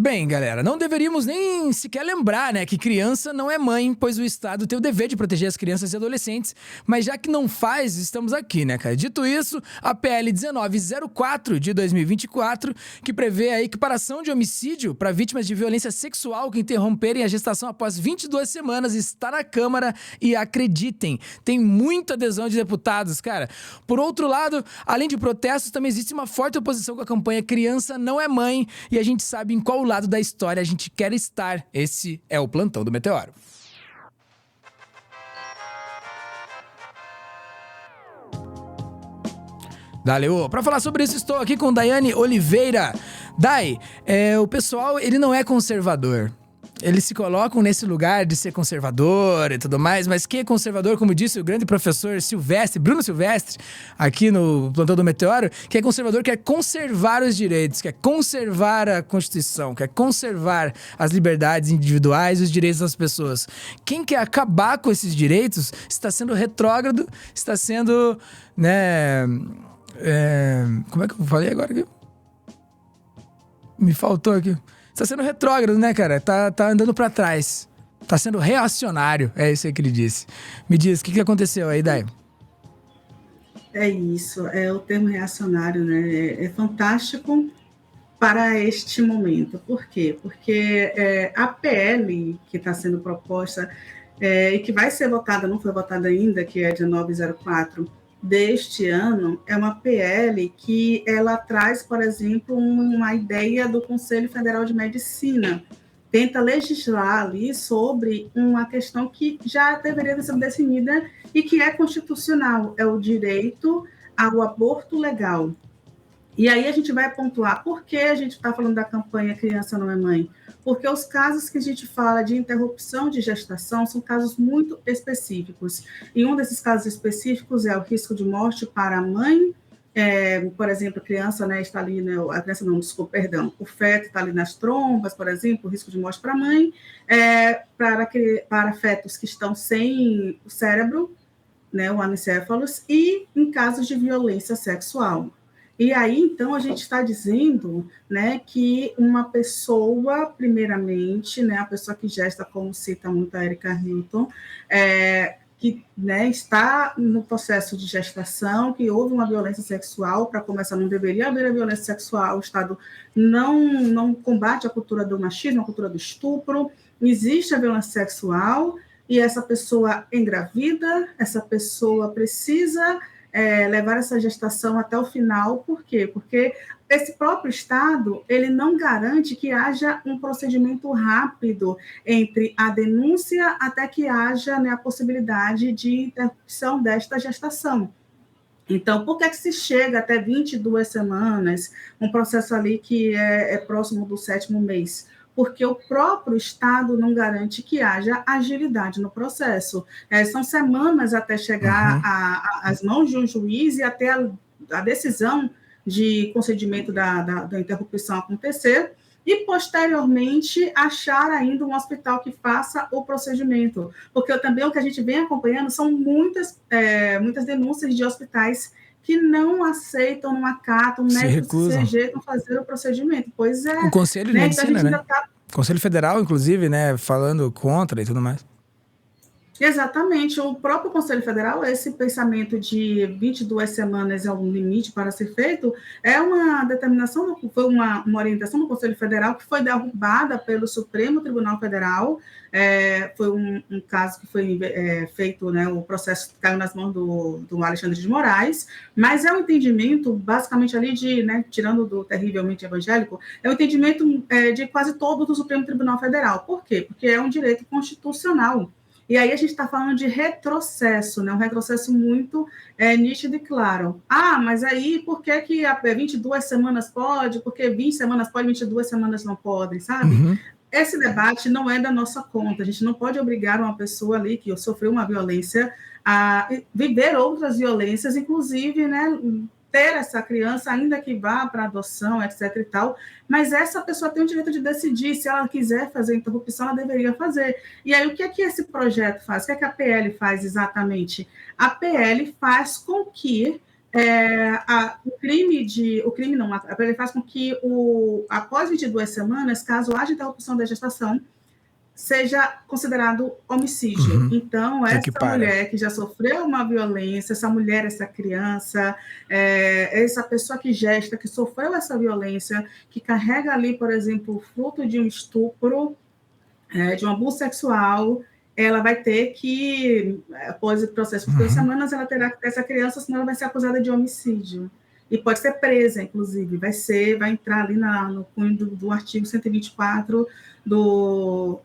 Bem, galera, não deveríamos nem sequer lembrar, né, que criança não é mãe, pois o Estado tem o dever de proteger as crianças e adolescentes, mas já que não faz, estamos aqui, né, cara? Dito isso, a PL 1904 de 2024, que prevê a equiparação de homicídio para vítimas de violência sexual que interromperem a gestação após 22 semanas, está na Câmara e acreditem, tem muita adesão de deputados, cara. Por outro lado, além de protestos, também existe uma forte oposição com a campanha Criança Não É Mãe, e a gente sabe em qual lado da história a gente quer estar. Esse é o Plantão do Meteoro. Valeu! Para falar sobre isso, estou aqui com Daiane Oliveira. Dai, o pessoal, ele não é conservador. Eles se colocam nesse lugar de ser conservador e tudo mais, mas quem é conservador, como disse o grande professor Bruno Silvestre, aqui no Plantão do Meteoro, que é conservador, quer conservar os direitos, quer conservar a Constituição, quer conservar as liberdades individuais e os direitos das pessoas. Quem quer acabar com esses direitos está sendo retrógrado, está sendo, né... como é que eu falei agora aqui? Me faltou aqui. Está sendo retrógrado, né, cara? Tá andando pra trás. Tá sendo reacionário. É isso aí que ele disse. Me diz, o que aconteceu aí, Dai? É isso, é o termo reacionário, né? É fantástico para este momento. Por quê? Porque a PL que está sendo proposta e que vai ser votada, não foi votada ainda, que é de 904 deste ano, é uma PL que ela traz, por exemplo, uma ideia do Conselho Federal de Medicina, tenta legislar ali sobre uma questão que já deveria ter sido definida e que é constitucional, é o direito ao aborto legal. E aí a gente vai pontuar por que a gente está falando da campanha Criança Não É Mãe. Porque os casos que a gente fala de interrupção de gestação são casos muito específicos. E um desses casos específicos é o risco de morte para a mãe. Por exemplo, a criança, né, está ali, né, a criança não, desculpa, perdão, o feto está ali nas trompas, por exemplo, o risco de morte para a mãe, para fetos que estão sem o cérebro, né, o anencéfalos, e em casos de violência sexual. E aí, então, a gente está dizendo, né, que uma pessoa, primeiramente, né, a pessoa que gesta, como cita muito a Erika Hilton, que, né, está no processo de gestação, que houve uma violência sexual, para começar, não deveria haver a violência sexual, o Estado não combate a cultura do machismo, a cultura do estupro, existe a violência sexual, e essa pessoa engravida, essa pessoa precisa levar essa gestação até o final. Por quê? Porque esse próprio Estado, ele não garante que haja um procedimento rápido entre a denúncia até que haja, né, a possibilidade de interrupção desta gestação. Então, por que se chega até 22 semanas, um processo ali que é próximo do 7º mês? Porque o próprio Estado não garante que haja agilidade no processo. São semanas até chegar às mãos de um juiz e até a decisão de concedimento da interrupção acontecer, e, posteriormente, achar ainda um hospital que faça o procedimento. Porque também o que a gente vem acompanhando são muitas denúncias de hospitais que não aceitam, não acatam, médicos que se rejeitam fazer o procedimento. Pois é. O Conselho de Medicina, né? Conselho Federal, inclusive, né, falando contra e tudo mais. Exatamente, o próprio Conselho Federal, esse pensamento de 22 semanas é um limite para ser feito, é uma determinação, foi uma orientação do Conselho Federal que foi derrubada pelo Supremo Tribunal Federal. Foi um caso que foi feito, né, o processo caiu nas mãos do Alexandre de Moraes, mas é um entendimento, basicamente ali né, tirando do terrivelmente evangélico, é um entendimento de quase todo do Supremo Tribunal Federal. Por quê? Porque é um direito constitucional. E aí a gente está falando de retrocesso, né? Um retrocesso muito nítido e claro. Mas aí por que 22 semanas pode? Porque 20 semanas pode, 22 semanas não podem, sabe? Uhum. Esse debate não é da nossa conta. A gente não pode obrigar uma pessoa ali que sofreu uma violência a viver outras violências, inclusive, né, ter essa criança, ainda que vá para adoção, etc. e tal, mas essa pessoa tem o direito de decidir, se ela quiser fazer interrupção, ela deveria fazer. E aí, o que é que esse projeto faz? O que é que a PL faz exatamente? A PL faz com que O crime não, ele faz com que após 22 semanas, caso haja interrupção da gestação, seja considerado homicídio. Então, essa mulher que já sofreu uma violência, essa mulher, essa criança, essa pessoa que gesta, que sofreu essa violência, que carrega ali, por exemplo, o fruto de um estupro, de um abuso sexual, ela vai ter que, após o processo de 2 semanas, ela terá que ter essa criança, senão ela vai ser acusada de homicídio. E pode ser presa, inclusive, vai entrar ali no cunho do artigo 124 do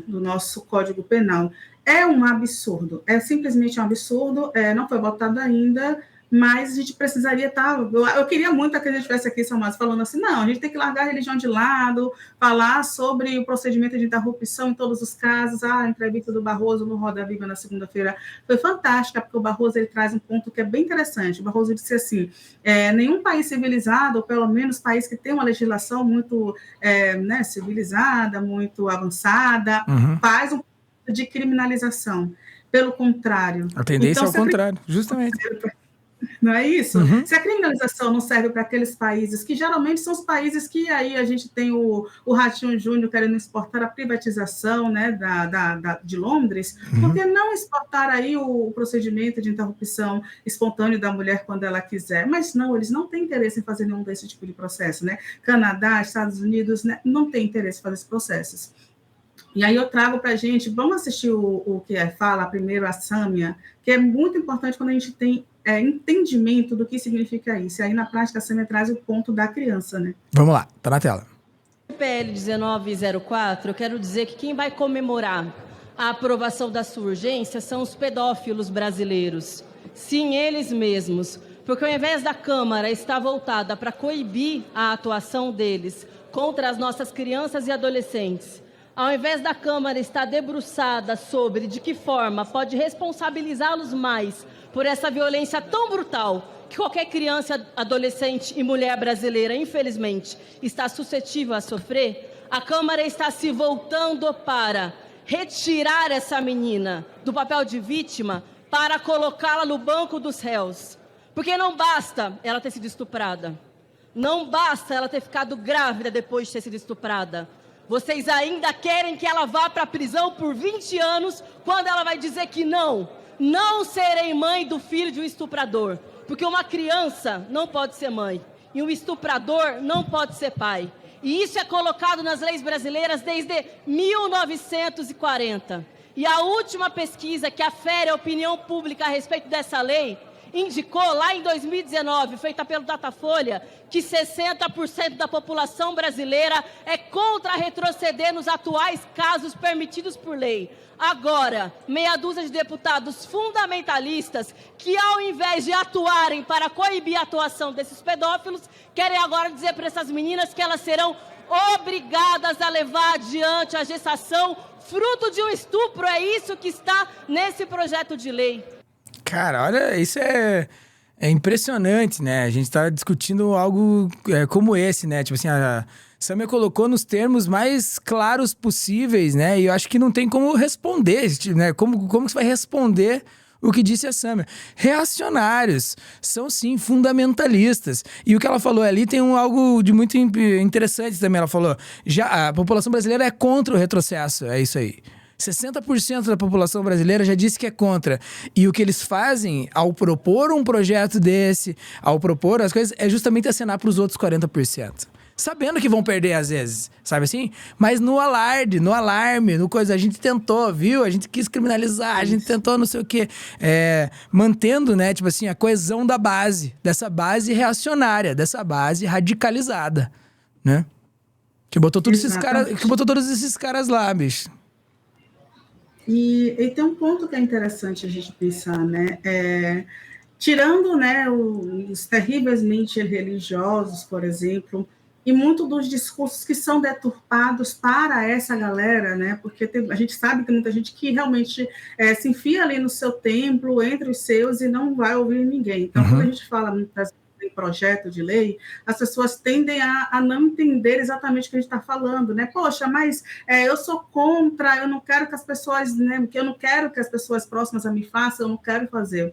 nosso Código Penal. É um absurdo, é simplesmente um absurdo, não foi votado ainda, mas a gente precisaria estar... Eu queria muito que a gente estivesse aqui, Samás, falando assim, não, a gente tem que largar a religião de lado, falar sobre o procedimento de interrupção em todos os casos. A entrevista do Barroso no Roda Viva na segunda-feira foi fantástica, porque o Barroso ele traz um ponto que é bem interessante. O Barroso disse assim, nenhum país civilizado, ou pelo menos país que tem uma legislação muito civilizada, muito avançada, faz um de criminalização. Pelo contrário. A tendência então, é o contrário, justamente. Não é isso? Se a criminalização não serve para aqueles países, que geralmente são os países que aí a gente tem o Ratinho Júnior querendo exportar a privatização, né, de Londres, por que não exportar aí o procedimento de interrupção espontânea da mulher quando ela quiser? Mas não, eles não têm interesse em fazer nenhum desse tipo de processo, né? Canadá, Estados Unidos, né, não tem interesse em fazer esses processos. E aí eu trago para a gente, vamos assistir o que fala primeiro a Sâmia, que é muito importante quando a gente tem entendimento do que significa isso. E aí na prática a Sâmia traz o ponto da criança, né? Vamos lá, tá na tela. PL 1904, eu quero dizer que quem vai comemorar a aprovação da sua urgência são os pedófilos brasileiros. Sim, eles mesmos. Porque ao invés da Câmara estar voltada para coibir a atuação deles contra as nossas crianças e adolescentes, ao invés da Câmara estar debruçada sobre de que forma pode responsabilizá-los mais por essa violência tão brutal que qualquer criança, adolescente e mulher brasileira, infelizmente, está suscetível a sofrer, a Câmara está se voltando para retirar essa menina do papel de vítima para colocá-la no banco dos réus. Porque não basta ela ter sido estuprada, não basta ela ter ficado grávida depois de ter sido estuprada. Vocês ainda querem que ela vá para a prisão por 20 anos, quando ela vai dizer que não serei mãe do filho de um estuprador. Porque uma criança não pode ser mãe, e um estuprador não pode ser pai. E isso é colocado nas leis brasileiras desde 1940. E a última pesquisa que afere a opinião pública a respeito dessa lei indicou lá em 2019, feita pelo Datafolha, que 60% da população brasileira é contra retroceder nos atuais casos permitidos por lei. Agora, meia dúzia de deputados fundamentalistas que, ao invés de atuarem para coibir a atuação desses pedófilos, querem agora dizer para essas meninas que elas serão obrigadas a levar adiante a gestação fruto de um estupro. É isso que está nesse projeto de lei. Cara, olha, isso é impressionante, né? A gente tá discutindo algo como esse, né? Tipo assim, a Sâmia colocou nos termos mais claros possíveis, né? E eu acho que não tem como responder, né? Como você vai responder o que disse a Sâmia? Reacionários, são sim fundamentalistas. E o que ela falou ali tem algo de muito interessante também. Ela falou, já a população brasileira é contra o retrocesso, é isso aí. 60% da população brasileira já disse que é contra. E o que eles fazem ao propor um projeto desse, ao propor as coisas, é justamente acenar para os outros 40%. Sabendo que vão perder às vezes, sabe assim? Mas no alarde, no alarme, no coisa, a gente tentou, viu? A gente quis criminalizar, a gente tentou não sei o quê. Mantendo, né, tipo assim, a coesão da base, dessa base reacionária, dessa base radicalizada, né? Que botou todos esses caras lá, bicho. E tem um ponto que é interessante a gente pensar, né? Tirando, né, os terrivelmente religiosos, por exemplo, e muito dos discursos que são deturpados para essa galera, né? Porque a gente sabe que tem muita gente que realmente se enfia ali no seu templo, entre os seus, e não vai ouvir ninguém. Então, quando a gente fala muitas em projeto de lei, as pessoas tendem a não entender exatamente o que a gente está falando, né? Poxa, mas eu sou contra, eu não quero que as pessoas, né? Porque eu não quero que as pessoas próximas a mim façam, eu não quero fazer.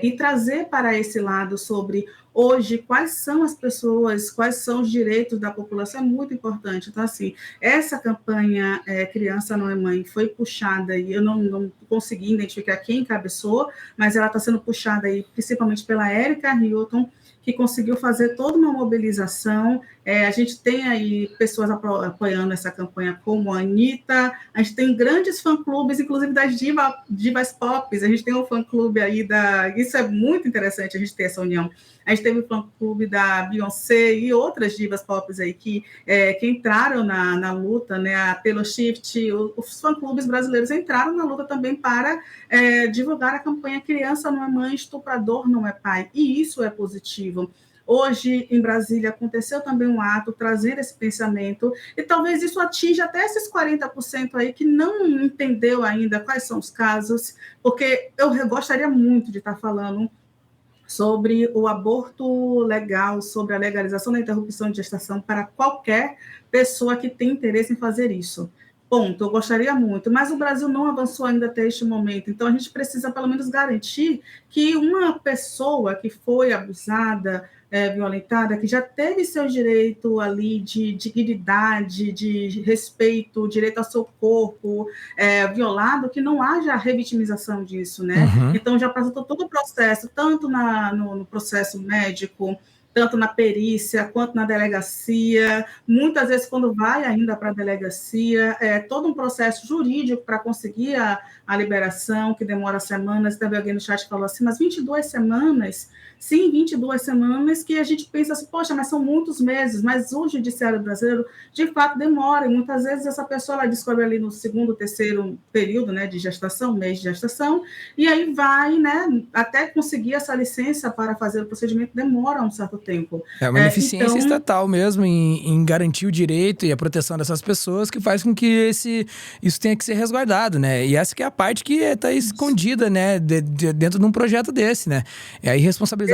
E trazer para esse lado sobre hoje quais são as pessoas, quais são os direitos da população é muito importante. Então, assim, essa campanha Criança Não é Mãe foi puxada, e eu não consegui identificar quem encabeçou, mas ela está sendo puxada aí, principalmente pela Érica Hilton, que conseguiu fazer toda uma mobilização. A gente tem aí pessoas apoiando essa campanha, como a Anitta, a gente tem grandes fã-clubes, inclusive das divas pop, a gente tem um fã-clube aí isso é muito interessante, a gente ter essa união. A gente teve o fã-clube da Beyoncé e outras divas pop aí que entraram na luta, né? A Taylor Swift, os fã-clubes brasileiros entraram na luta também para divulgar a campanha Criança Não é Mãe, Estuprador Não é Pai, e isso é positivo. Hoje, em Brasília, aconteceu também um ato trazendo esse pensamento, e talvez isso atinja até esses 40% aí que não entendeu ainda quais são os casos, porque eu gostaria muito de estar falando sobre o aborto legal, sobre a legalização da interrupção de gestação para qualquer pessoa que tem interesse em fazer isso. Ponto, eu gostaria muito, mas o Brasil não avançou ainda até este momento, então a gente precisa pelo menos garantir que uma pessoa que foi abusada, violentada, que já teve seu direito ali de dignidade, de respeito, direito ao seu corpo violado, que não haja revitimização disso, né? Uhum. Então já passou todo o processo, tanto no processo médico, tanto na perícia, quanto na delegacia, muitas vezes quando vai ainda para a delegacia, todo um processo jurídico para conseguir a liberação, que demora semanas. Também alguém no chat falou assim, mas 22 semanas? Sim, 22 semanas, que a gente pensa assim, poxa, mas são muitos meses, mas o judiciário brasileiro, de fato, demora, e muitas vezes essa pessoa ela descobre ali no segundo, terceiro período, né, de gestação, mês de gestação, e aí vai, né, até conseguir essa licença para fazer o procedimento, demora um certo tempo. É uma ineficiência estatal mesmo em garantir o direito e a proteção dessas pessoas, que faz com que isso tenha que ser resguardado, né? E essa que é a parte que está escondida, né, dentro de um projeto desse, né? É a irresponsabilidade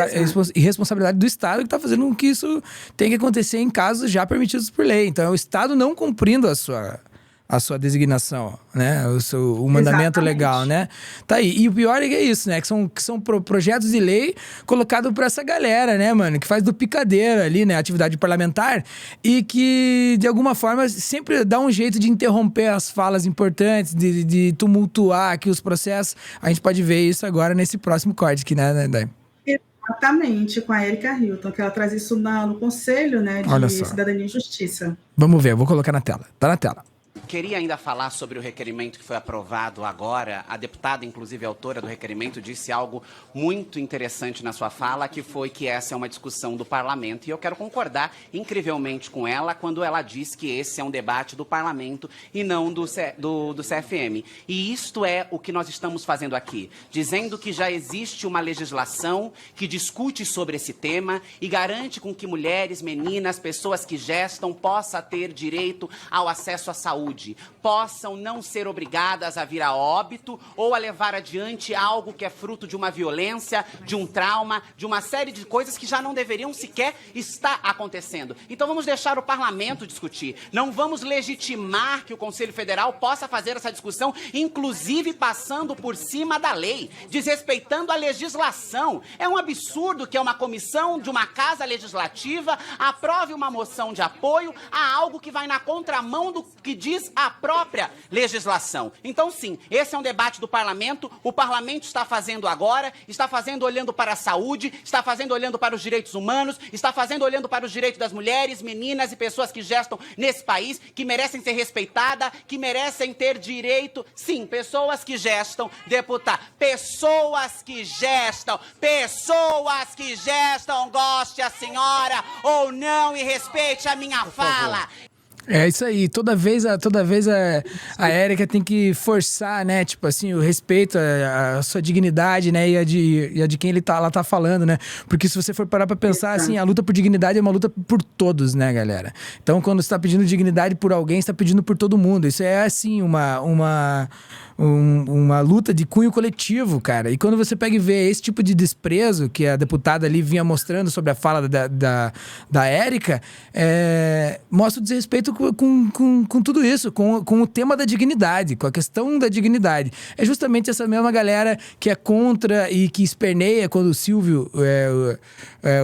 do Estado que está fazendo com que isso tenha que acontecer em casos já permitidos por lei. Então, é o Estado não cumprindo a sua designação, né? O mandamento legal, né? Tá aí. E o pior é que é isso, né? Que são projetos de lei colocados por essa galera, né, mano? Que faz do picadeiro ali, né? Atividade parlamentar, e que, de alguma forma, sempre dá um jeito de interromper as falas importantes, de tumultuar aqui os processos. A gente pode ver isso agora nesse próximo corte aqui, né, Day? Exatamente, com a Érica Hilton, que ela traz isso no Conselho, né, de Cidadania e Justiça. Vamos ver, eu vou colocar na tela. Tá na tela. Queria ainda falar sobre o requerimento que foi aprovado agora. A deputada, inclusive autora do requerimento, disse algo muito interessante na sua fala, que foi que essa é uma discussão do parlamento. E eu quero concordar incrivelmente com ela quando ela diz que esse é um debate do parlamento e não do CFM. E isto é o que nós estamos fazendo aqui, dizendo que já existe uma legislação que discute sobre esse tema e garante com que mulheres, meninas, pessoas que gestam possam ter direito ao acesso à saúde, possam não ser obrigadas a vir a óbito ou a levar adiante algo que é fruto de uma violência, de um trauma, de uma série de coisas que já não deveriam sequer estar acontecendo. Então vamos deixar o parlamento discutir. Não vamos legitimar que o Conselho Federal possa fazer essa discussão, inclusive passando por cima da lei, desrespeitando a legislação. É um absurdo que uma comissão de uma casa legislativa aprove uma moção de apoio a algo que vai na contramão do que diz a própria legislação. Então, sim, esse é um debate do parlamento. O parlamento está fazendo agora, está fazendo olhando para a saúde, está fazendo olhando para os direitos humanos, está fazendo olhando para os direitos das mulheres, meninas e pessoas que gestam nesse país, que merecem ser respeitadas, que merecem ter direito. Sim, pessoas que gestam, deputado, pessoas que gestam, goste a senhora ou não e respeite a minha fala. É isso aí, toda vez a Érica tem que forçar, né, tipo assim, o respeito à sua dignidade, né, e a de quem ela tá falando, né, porque se você for parar pra pensar, assim, a luta por dignidade é uma luta por todos, né, galera. Então, quando você tá pedindo dignidade por alguém, você tá pedindo por todo mundo. Isso é, assim, uma luta de cunho coletivo, cara. E quando você pega e vê esse tipo de desprezo que a deputada ali vinha mostrando sobre a fala da Érica, mostra o desrespeito com tudo isso, com o tema da dignidade, com a questão da dignidade. É justamente essa mesma galera que é contra e que esperneia quando o Silvio,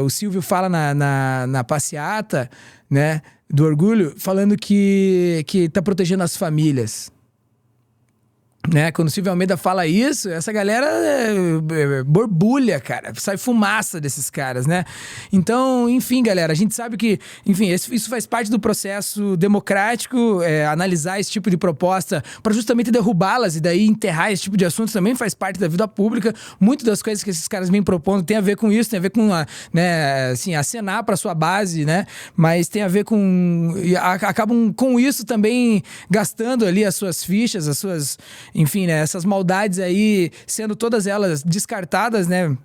o Silvio fala na passeata, né, do orgulho, falando que tá protegendo as famílias. Né? Quando o Silvio Almeida fala isso, essa galera borbulha, cara. Sai fumaça desses caras, né? Então, enfim, galera, a gente sabe que, enfim, isso faz parte do processo democrático, analisar esse tipo de proposta para justamente derrubá-las e daí enterrar esse tipo de assuntos também faz parte da vida pública. Muitas das coisas que esses caras vêm propondo tem a ver com isso, tem a ver com, né, assim, acenar para sua base, né? Mas tem a ver com... acabam com isso também gastando ali as suas fichas, as suas... Enfim, né, essas maldades aí, sendo todas elas descartadas, né,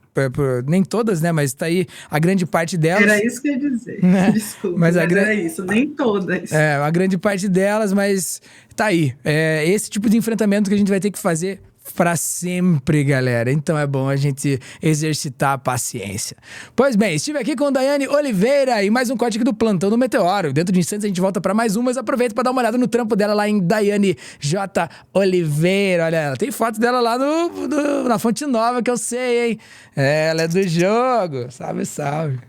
nem todas, né, mas tá aí a grande parte delas. Era isso que eu ia dizer, desculpa, mas era isso, nem todas. A grande parte delas, mas tá aí. É esse tipo de enfrentamento que a gente vai ter que fazer pra sempre, galera. Então é bom a gente exercitar a paciência. Pois bem, estive aqui com Daiane Oliveira e mais um corte aqui do Plantão do Meteoro. Dentro de instantes a gente volta pra mais um, mas aproveita pra dar uma olhada no trampo dela lá em Daiane J. Oliveira. Olha, ela tem foto dela lá na Fonte Nova, que eu sei, hein? Ela é do jogo. Salve, salve.